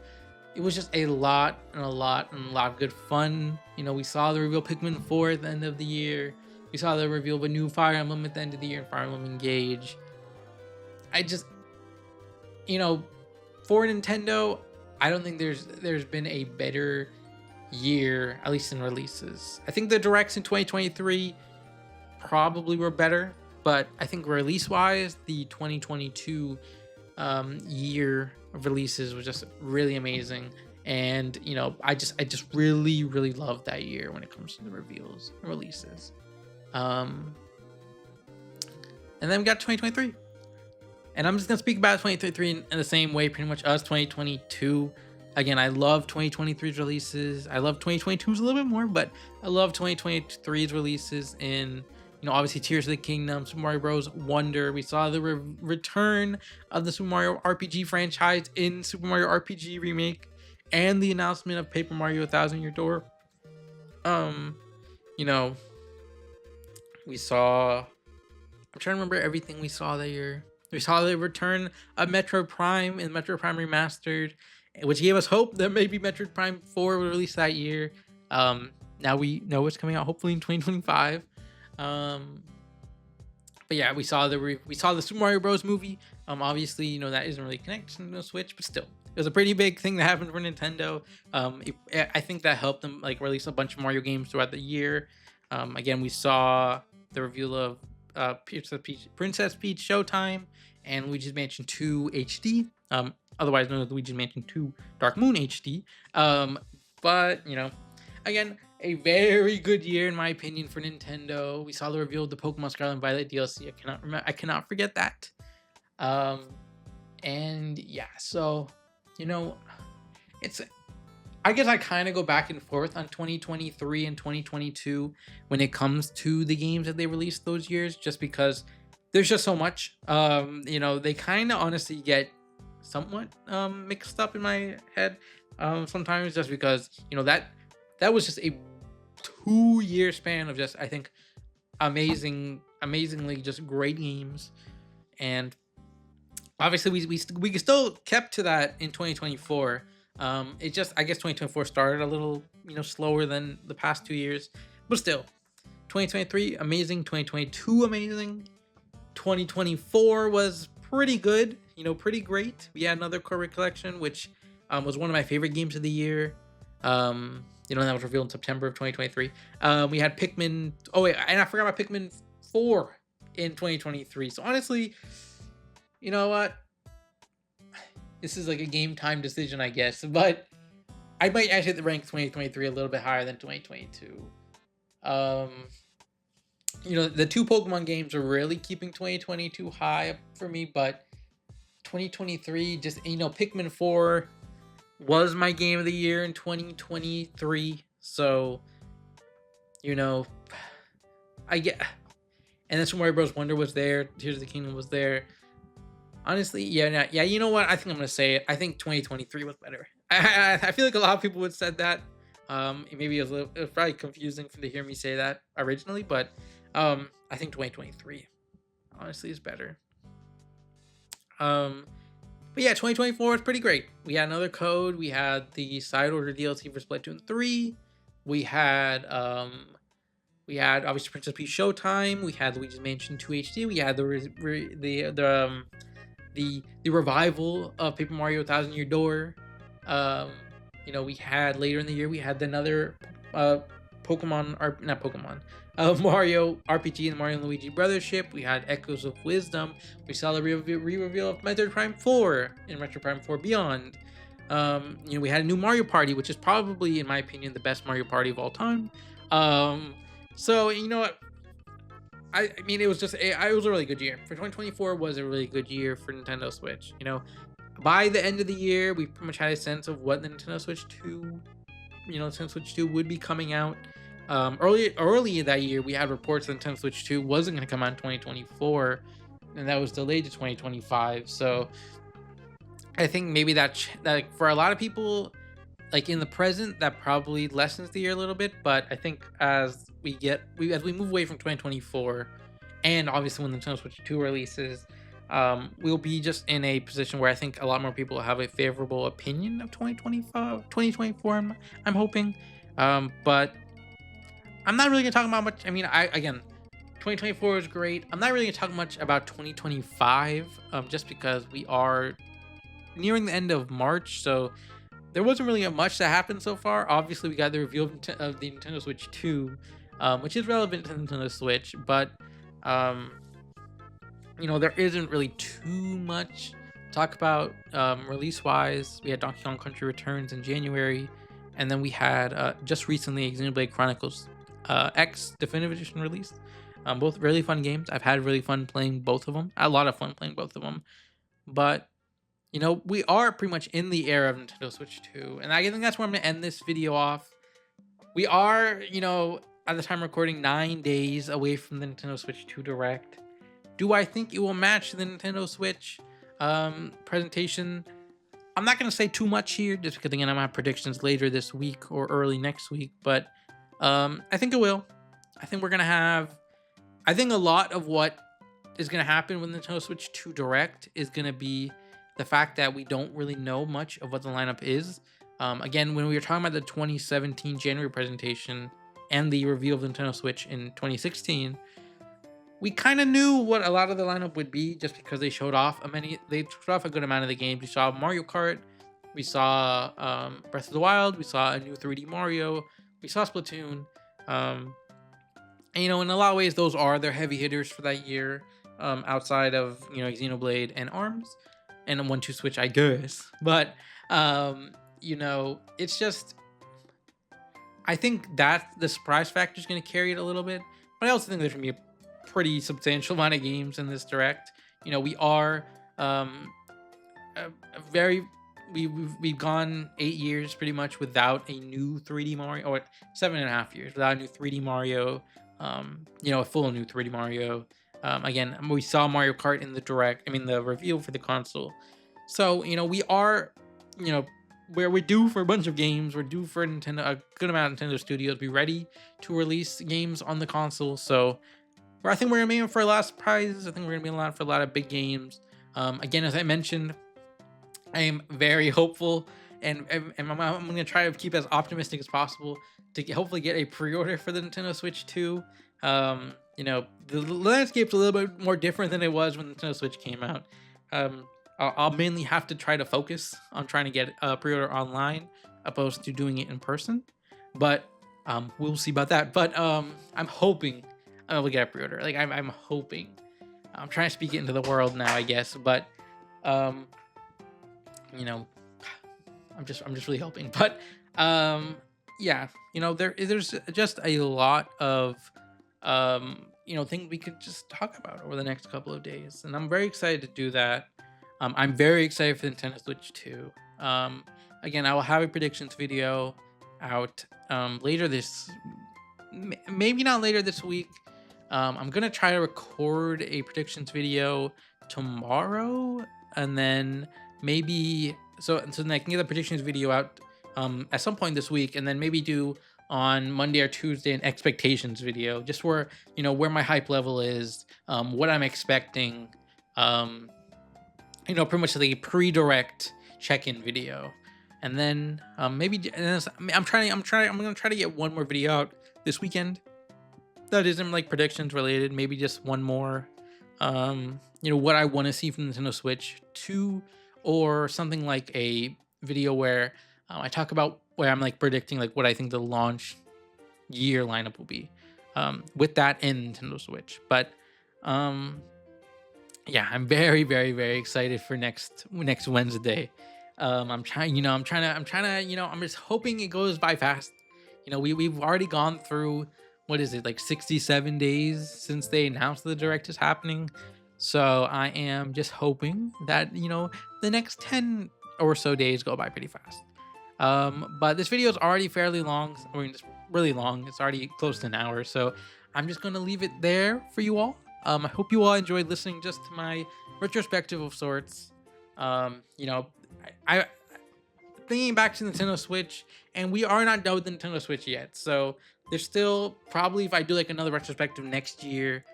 Speaker 1: It was just a lot and a lot and a lot of good fun. We saw the reveal of Pikmin 4 at the end of the year. We saw the reveal of a new Fire Emblem at the end of the year, Fire Emblem Engage. I just, you know, for Nintendo, I don't think there's been a better year, at least in releases. I think the directs in 2023 probably were better, but I think release-wise, the 2022 year of releases was just really amazing. And I just really really love that year when it comes to the reveals and releases. And then we got 2023, and I'm just gonna speak about 2023 in the same way pretty much as 2022. Again, I love 2023's releases. I love 2022's a little bit more, but I love 2023's releases in obviously Tears of the Kingdom, Super Mario Bros. Wonder. We saw the return of the Super Mario RPG franchise in Super Mario RPG Remake, and the announcement of Paper Mario: A Thousand Year Door. You know, we saw. I'm trying to remember everything we saw that year. We saw the return of Metroid Prime and Metroid Prime Remastered, which gave us hope that maybe Metroid Prime 4 would release that year. Now we know it's coming out hopefully in 2025. But yeah, we saw the Super Mario Bros. Movie. Obviously, that isn't really connected to the Switch, but still, it was a pretty big thing that happened for Nintendo. I think that helped them release a bunch of Mario games throughout the year. Again, we saw the reveal of Princess Peach Showtime and Luigi's Mansion 2 HD. Otherwise known as Luigi's Mansion 2 Dark Moon HD. But again, a very good year in my opinion for Nintendo. We saw the reveal of the Pokemon Scarlet and Violet DLC. I cannot forget that. And yeah, so it's, I guess I kind of go back and forth on 2023 and 2022 when it comes to the games that they released those years, just because there's just so much. They kind of honestly get somewhat mixed up in my head sometimes, just because that was just a 2-year span of just, I think, amazingly just great games. And obviously we still kept to that in 2024. It just, I guess 2024 started a little slower than the past 2 years, but still 2023 amazing, 2022 amazing, 2024 was pretty good, pretty great. We had another Core Collection, which was one of my favorite games of the year. That was revealed in September of 2023. We had Pikmin. Oh wait, and I forgot about Pikmin 4 in 2023. So honestly, you know what? This is like a game time decision, I guess. But I might actually rank 2023 a little bit higher than 2022. The two Pokemon games are really keeping 2022 high for me, but 2023 just Pikmin 4 was my game of the year in 2023. So I get, and then Super Mario Bros. Wonder was there, Tears of the Kingdom was there. Honestly, yeah, you know what? I think I'm gonna say it. I think 2023 was better. I feel like a lot of people would said that. Maybe it was probably confusing to hear me say that originally, but I think 2023 honestly is better. But yeah, 2024 was pretty great. We had another code. We had the side order DLC for Splatoon 3. We had obviously Princess Peach Showtime. We had Luigi's Mansion 2 HD. We had the revival of Paper Mario: 1,000 Year Door. We had later in the year we had another Mario RPG and Mario and Luigi Brothership. We had Echoes of Wisdom. We saw the re-reveal of Metroid Prime 4 and Metroid Prime 4 Beyond. We had a new Mario Party, which is probably, in my opinion, the best Mario Party of all time. So you know what? I mean, it was a really good year. For 2024 was a really good year for Nintendo Switch. By the end of the year, we pretty much had a sense of what the Nintendo Switch 2, Nintendo Switch 2 would be coming out. Early that year, we had reports that Nintendo Switch 2 wasn't going to come out in 2024, and that was delayed to 2025. So I think maybe that for a lot of people, like in the present, that probably lessens the year a little bit. But I think as we move away from 2024, and obviously when the Nintendo Switch 2 releases, we'll be just in a position where I think a lot more people have a favorable opinion of 2025, 2024. I'm hoping, but I'm not really gonna talk about much. I mean, I again, 2024 is great. I'm not really gonna talk much about 2025, just because we are nearing the end of March, so there wasn't really much that happened so far. Obviously, we got the reveal of the Nintendo Switch 2, which is relevant to Nintendo Switch, but um, there isn't really too much to talk about release wise. We had Donkey Kong Country Returns in January, and then we had just recently Xenoblade Chronicles X Definitive Edition released. Both really fun games. I've had really fun playing both of them. A lot of fun playing both of them, but we are pretty much in the era of Nintendo Switch 2, and I think that's where I'm gonna end this video off. We are, at the time recording, 9 days away from the Nintendo Switch 2 Direct. Do I think it will match the Nintendo Switch presentation? I'm not gonna say too much here, just because again, I'm gonna have predictions later this week or early next week, but I think it will. I think we're gonna have. I think a lot of what is gonna happen with Nintendo Switch 2 Direct is gonna be the fact that we don't really know much of what the lineup is. Again, when we were talking about the 2017 January presentation and the reveal of the Nintendo Switch in 2016, we kind of knew what a lot of the lineup would be just because they showed off a good amount of the games. We saw Mario Kart, we saw Breath of the Wild, we saw a new 3D Mario, we saw Splatoon. And, in a lot of ways, those are their heavy hitters for that year, outside of Xenoblade and Arms and a 1-2 Switch, I guess. But it's just, I think that the surprise factor is going to carry it a little bit. But I also think there's going to be a pretty substantial amount of games in this Direct. We are we've gone 8 years pretty much without a new 3D Mario, or 7.5 years without a new 3D Mario. A full new 3D Mario. Again, we saw Mario Kart in the reveal for the console. So, we are, where we're due for a bunch of games. We're due for a good amount of Nintendo Studios be ready to release games on the console. So, I think we're aiming for a lot of surprises. I think we're gonna be for a lot of big games. Again, as I mentioned, I am very hopeful, and I'm gonna try to keep as optimistic as possible to hopefully get a pre-order for the Nintendo Switch 2. The landscape's a little bit more different than it was when the Nintendo Switch came out. I'll mainly have to try to focus on trying to get a pre-order online opposed to doing it in person, but we'll see about that. But I'm hoping I'm able to get a pre-order. Like I'm hoping. I'm trying to speak it into the world now, I guess, but I'm just really hoping. But there's just a lot of things we could just talk about over the next couple of days, and I'm very excited to do that. I'm very excited for the Nintendo Switch 2. Again, I will have a predictions video out later maybe not later this week. I'm gonna try to record a predictions video tomorrow, and then maybe so then I can get the predictions video out at some point this week, and then maybe do on Monday or Tuesday an expectations video, just where where my hype level is, what I'm expecting, pretty much the pre-direct check-in video, and then I'm gonna try to get one more video out this weekend that isn't like predictions related. Maybe just one more, what I want to see from Nintendo Switch 2, or something like a video where I talk about where I'm like predicting like what I think the launch year lineup will be, with that in Nintendo Switch. But I'm very, very, very excited for next Wednesday. I'm just hoping it goes by fast. We've already gone through, what is it, like 67 days since they announced the Direct is happening. So I am just hoping that, the next 10 or so days go by pretty fast. But this video is already fairly long. I mean, it's really long. It's already close to an hour. So I'm just going to leave it there for you all. I hope you all enjoyed listening just to my retrospective of sorts. thinking back to Nintendo Switch, and we are not done with the Nintendo Switch yet. So there's still probably, if I do like another retrospective next year,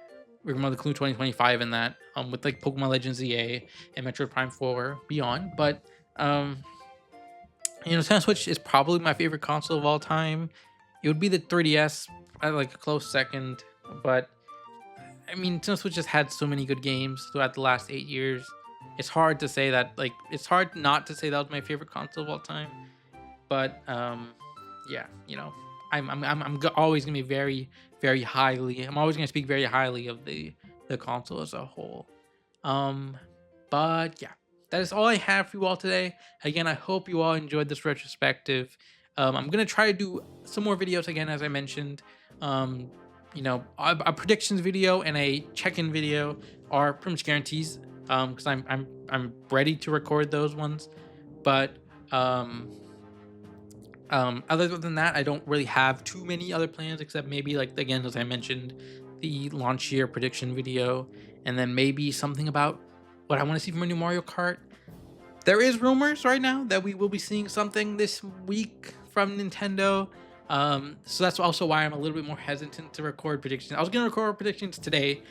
Speaker 1: we're gonna include 2025 in that, with like Pokemon Legends EA and Metroid Prime 4 Beyond. But Nintendo Switch is probably my favorite console of all time. It would be the 3DS at like a close second, but I mean, Nintendo Switch has had so many good games throughout the last 8 years. It's hard to say that, like, it's hard not to say that was my favorite console of all time. But yeah, always gonna be very, very highly. I'm always gonna speak very highly of the console as a whole. But yeah, that is all I have for you all today. Again, I hope you all enjoyed this retrospective. I'm gonna try to do some more videos again, as I mentioned. A predictions video and a check-in video are pretty much guarantees. Because I'm ready to record those ones, but other than that, I don't really have too many other plans, except maybe, like, again, as I mentioned, the launch year prediction video, and then maybe something about what I want to see from a new Mario Kart. There is rumors right now that we will be seeing something this week from Nintendo. So that's also why I'm a little bit more hesitant to record predictions. I was gonna record predictions today,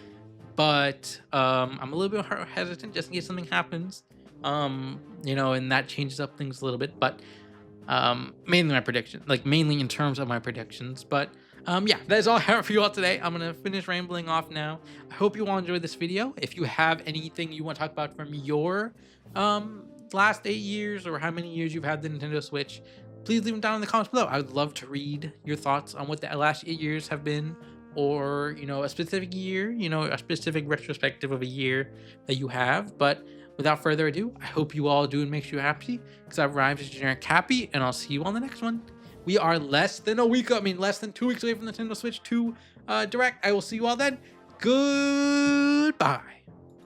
Speaker 1: but I'm a little bit hesitant just in case something happens. And that changes up things a little bit. But mainly my prediction, like mainly in terms of my predictions. But yeah, that is all I have for you all today. I'm gonna finish rambling off now. I hope you all enjoyed this video. If you have anything you want to talk about from your last 8 years, or how many years you've had the Nintendo Switch, please leave them down in the comments below. I would love to read your thoughts on what the last 8 years have been, or a specific year, a specific retrospective of a year that you have. But without further ado, I hope you all do and makes you happy, because that rhymes with Generic Cappy, and I'll see you on the next one. We are less than 2 weeks away from the Nintendo Switch 2 Direct. I will see you all then. Goodbye.